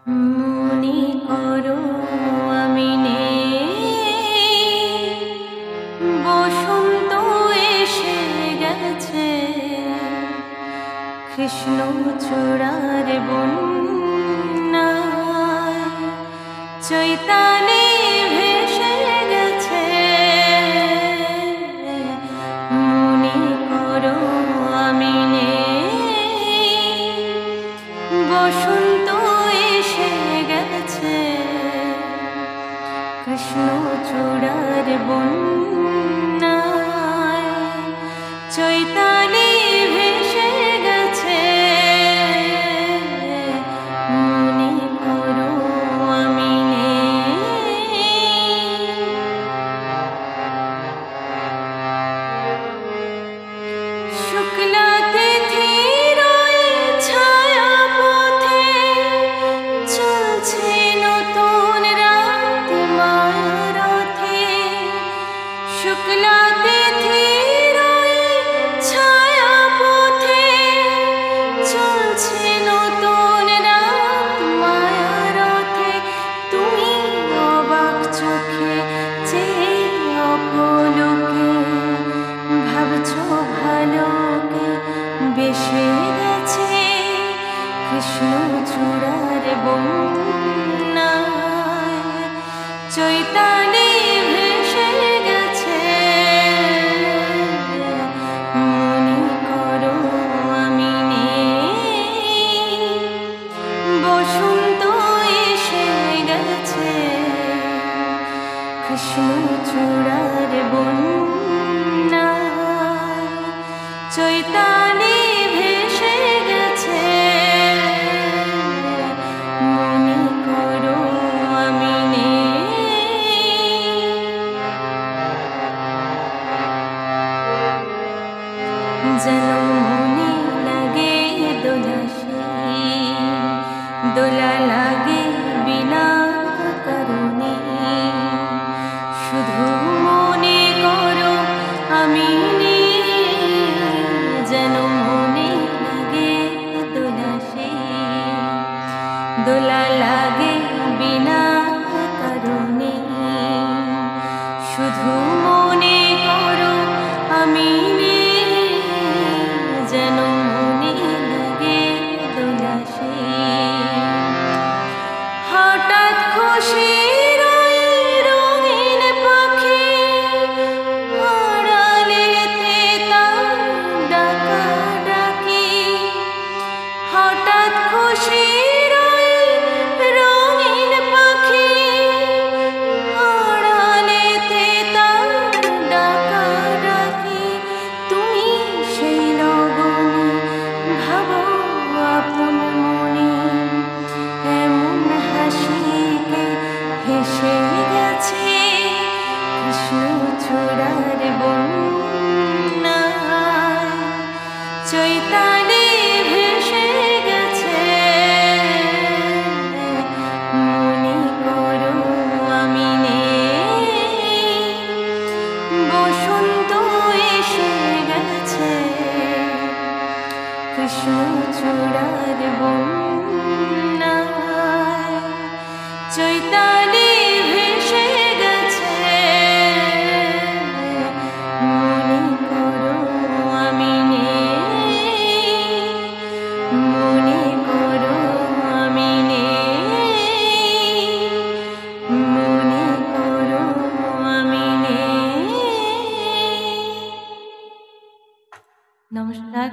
মনে করো আমি নেই, বসন্ত এসে গেছে, কৃষ্ণচূড়ার বন্যায় চৈতালি ভেসে গেছে। মনে করো আমি নেই, বসন্ত এসে গেছে, কৃষ্ণচূড়ার বন্যায় চৈতালি ভেসে গেছে। মনে করো আমি নেই। শুক্লা তিথির ওই ছায়া পথে চলছে নতুন রাত মায়ারথে। শুক্লা তিথির ওই ছায়া পথে চলছে নতুন রাত মায়ারথে। তুমি অবাক চোখে চেয়ে অপলোকে ভাবছো ভালোকে বেসে গেছে, কৃষ্ণচূড়ার বন্যায় চৈতালি ভেসে গেছে। মনে করো আমি নেই, বসন্ত এসে গেছে, কৃষ্ণচূড়ার বন্যায় চৈতালি ভেসে গেছে। মনে করো আমি নেই। যেন মনে লাগে দোলা সেই, দোলা লাগে বিনা কারণে। শুধু মনে করো আমি নেই, যেন মনে লাগে দোলা সেই, দোলা লাগে বিনা কারণে। শুধু মনে করো আমি নেই, যেন মনে লাগে দোলা সেই। হঠাৎ খুশির ওই রঙিন পাখি আড়ালেতে তার ডাকাডাকি। হঠাৎ খুশির ওই রঙিন পাখি আড়ালেতে তার ডাকাডাকি। তুমি সেই লগনে ভাবো আপন মনে, এমন হাসিকে হেসে গেছে, কৃষ্ণচূড়ার বন্যায় চৈতালি ভেসে গেছে। মনে করো আমি নেই, বসন্ত এসে গেছে, কৃষ্ণচূড়ার বন্যায় চৈতালি ভেসে গেছে। মনে করো আমি নেই, মনে করো আমি নেই, মনে করো আমি নেই। নমস্কার।